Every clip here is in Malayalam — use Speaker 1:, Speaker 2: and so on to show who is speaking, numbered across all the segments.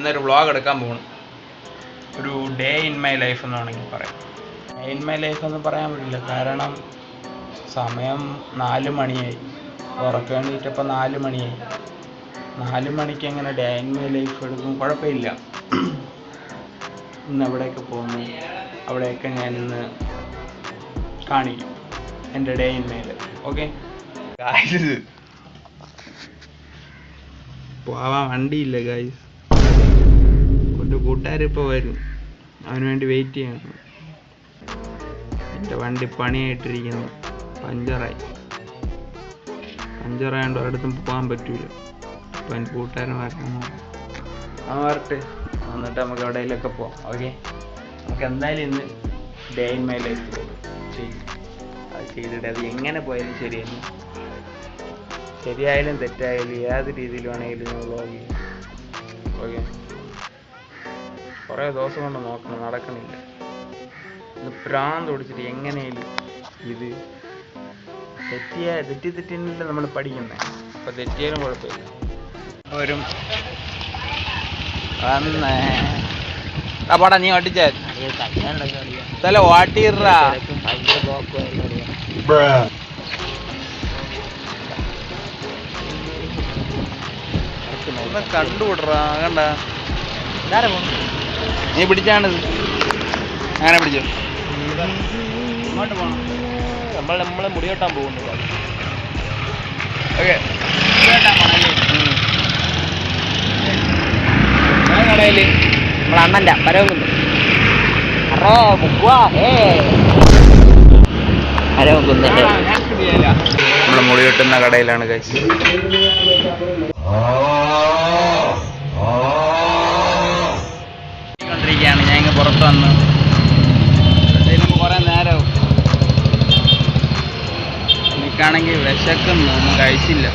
Speaker 1: ഇന്നൊരു വ്ളോഗ് എടുക്കാൻ പോകണം. ഒരു ഡേ ഇൻ മൈ ലൈഫ് എന്ന് വേണമെങ്കിൽ പറയാം. ഡേ ഇൻ മൈ ലൈഫ് എന്ന് പറയാൻ പറ്റില്ല, കാരണം സമയം 4 മണിയായി. ഉറക്കം വേണ്ടിയിട്ടപ്പോൾ 4 മണിയായി. 4 മണിക്ക് എങ്ങനെ ഡേ ഇൻ മൈ ലൈഫ് എടുക്കും? കുഴപ്പമില്ല. ഇന്ന് എവിടെയൊക്കെ പോകുന്നു, അവിടെയൊക്കെ ഞാനിന്ന് കാണിക്കും എൻ്റെ day in my life. Okay, പോവാൻ വണ്ടിയില്ല ഗായ്സ്. എൻ്റെ കൂട്ടുകാരിപ്പോൾ വരും, അവന് വേണ്ടി വെയിറ്റ് ചെയ്യണം. എൻ്റെ വണ്ടി പണിയായിട്ടിരിക്കുന്നു, പഞ്ചറായതുകൊണ്ട് ഒരിടത്തും പോകാൻ പറ്റൂല. അപ്പം എൻ്റെ കൂട്ടുകാരൻ വരണം, അവൻ വരട്ടെ, എന്നിട്ട് നമുക്ക് എവിടെയെങ്കിലൊക്കെ പോവാം. ഓക്കെ, നമുക്ക് എന്തായാലും ഇന്ന് ഡേ ഇൻ മൈ ലൈഫ് ചെയ്യും. അത് ചെയ്തിട്ട് അത് എങ്ങനെ പോയാലും ശരിയായിരുന്നു, ശരിയായാലും തെറ്റായാലും ഏത് രീതിയിൽ വേണമെങ്കിലും ഞാൻ വ്ളോഗ് ചെയ്യും. ഓക്കെ, കുറേ ദിവസം കൊണ്ട് നോക്കണം, നടക്കണില്ല. ഇത് ഭ്രാന്ത് പിടിച്ചിട്ട് എങ്ങനെയാലും ഇത് തെറ്റിന്നില്ല നമ്മൾ പഠിക്കുന്നത്. അപ്പം തെറ്റിയാലും കുഴപ്പമില്ല. വരും അപ്പാടാ, നീ ഓട്ടിച്ചാൽ തല ഓട്ടിറാ കണ്ടുവിടറാ. കണ്ട നീ പിടിച്ചാണിത്, അങ്ങനെ പിടിച്ചോ. ഇങ്ങോട്ട് പോകണം, നമ്മളെ മുടി വെട്ടാൻ പോകുന്നു. ഓക്കെ, കടയില് നമ്മളെ അണ്ണൻ്റെ പരവുന്നു. നമ്മളെ മുടി വെട്ടുന്ന കടയിലാണ് കഴിച്ച് കൊണ്ടിരിക്കുകയാണ്. ഞാൻ ഇങ്ങ് പുറത്ത് വന്ന് കുറേ നേരവും എനിക്കാണെങ്കിൽ വിശക്കുന്നു, ഒന്നും കഴിച്ചില്ല.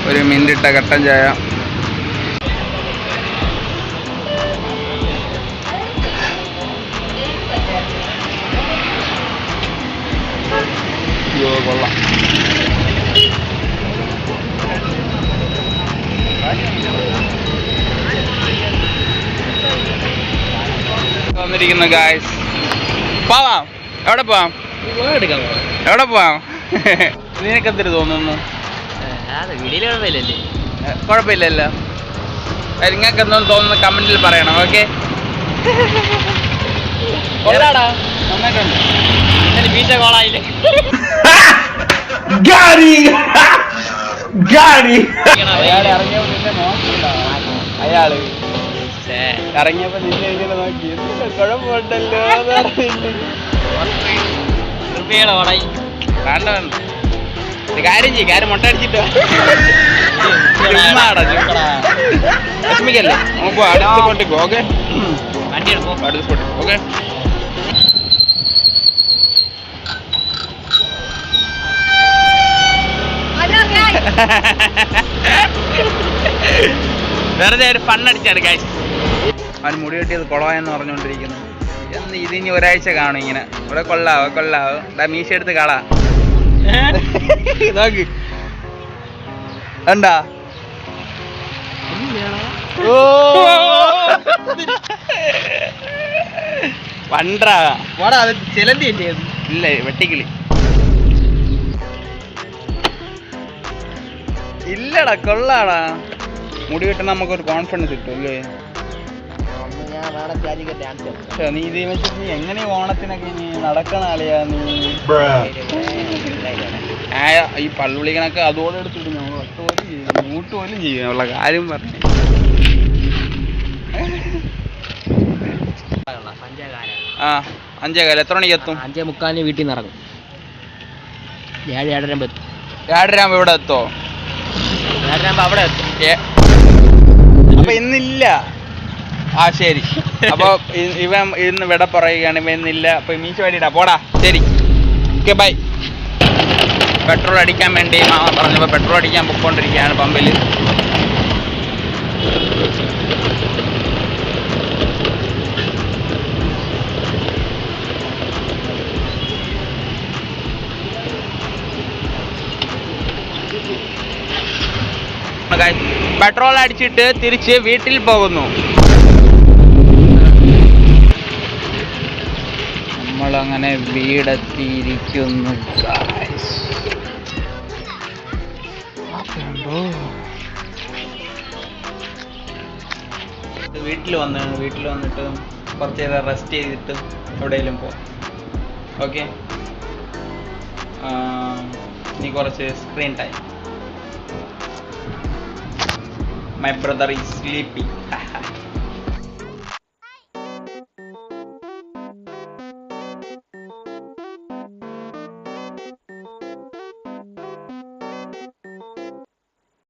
Speaker 1: ഒരു മിനിറ്റിട്ട കട്ടൻ ചായ. കൊള്ളാം. വന്നിരിക്കുന്നു ഗായ്സ്. പോവാം, എവിടെ പോവാം? എവിടെ പോവാം? നിനക്ക് എന്തിനു തോന്നുന്നു? കുഴപ്പമില്ലല്ലോ. നിങ്ങൾക്ക് എന്തോന്ന് തോന്നുന്നു കമന്റിൽ പറയണം. ഓക്കെ, നന്നായിട്ടുണ്ട്. ബീച്ച കോളായില്ലേ അയാള് ഇറങ്ങിയപ്പോ നിന്നെ നോക്കിയില്ല. അയാള് ഇറങ്ങിയപ്പോ നിന്നെ ഇങ്ങനെ നോക്കി, കുഴപ്പമുണ്ടല്ലോ. വേണ്ട വേണ്ട, കാര്യം ചെയ്യും. കാര്യം മുട്ട അടിച്ചിട്ടോ വിഷമിക്കല്ലേ. നമുക്ക് അടുത്ത സ്പോട്ടിക്കോ. ഓക്കെ, വണ്ടി എടുക്കും, അടുത്ത സ്പോട്ടിൽ. ഓക്കെ, വെറുതെ ഒരു ഫണ്ണടിച്ചാണ് ഗൈസ്. അവന് മുടി കെട്ടിയത് കുളമായെന്ന് പറഞ്ഞുകൊണ്ടിരിക്കുന്നു. എന്ന് ഇതിനി ഒരാഴ്ച കാണും ഇങ്ങനെ. ഇവിടെ കൊള്ളാവോ മീശ എടുത്ത് കളാ. നോക്ക്, എന്താ പണ്ടാ ചിലന്തി ഇല്ല, വെട്ടിക്കിളി ഇല്ലടാ. കൊള്ളാടാ, മുടി കിട്ടുന്ന നമുക്കൊരു കോൺഫിഡൻസ് കിട്ടും അല്ലേ? നീ ഇത് വെച്ചിട്ട് നീ എങ്ങനെ ഓണത്തിനൊക്കെ നീ നടക്കണാളിയാ നീ? ഈ പള്ളുവിളിക്കണൊക്കെ അതോടെ എടുത്തിട്ട് നമ്മൾ മൂട്ട് പോലും ചെയ്യും. ഉള്ള കാര്യം പറഞ്ഞു. ആ, 5:15. എത്ര മണിക്ക് എത്തും?
Speaker 2: 5:45 വീട്ടിൽ നിന്ന് ഇറങ്ങും. 7:30 എത്തും.
Speaker 1: 7:30 ഇവിടെ എത്തോ?
Speaker 2: 7:30 അവിടെ എത്തും.
Speaker 1: അപ്പൊ ഇന്നില്ല. ആ ശരി, അപ്പൊ ഇവൻ ഇന്ന് വിട പറയുകയാണ്. ഇവ ഇന്നില്ല. അപ്പൊ മീശ വേണ്ടിയിട്ടാ. പോടാ, ശരി, ഓക്കെ, ബൈ. പെട്രോൾ അടിക്കാൻ വേണ്ടി മാമ പറഞ്ഞപ്പോൾ പെട്രോൾ അടിക്കാൻ പൊയ്ക്കൊണ്ടിരിക്കുകയാണ് പമ്പിൽ. പോകുന്നു ഗൈസ്. പെട്രോൾ അടിച്ചിട്ട് തിരിച്ച് വീട്ടിൽ പോകുന്നു. നമ്മളങ്ങനെ വീടെത്തിയിരിക്കുന്നു ഗൈസ്. വീട്ടിൽ വന്നിട്ട് കുറച്ച് നേരം റെസ്റ്റ് ചെയ്തിട്ട് എവിടെയെങ്കിലും പോകും. ഓക്കെ, ഇനി കുറച്ച് screen time. My brother is sleeping.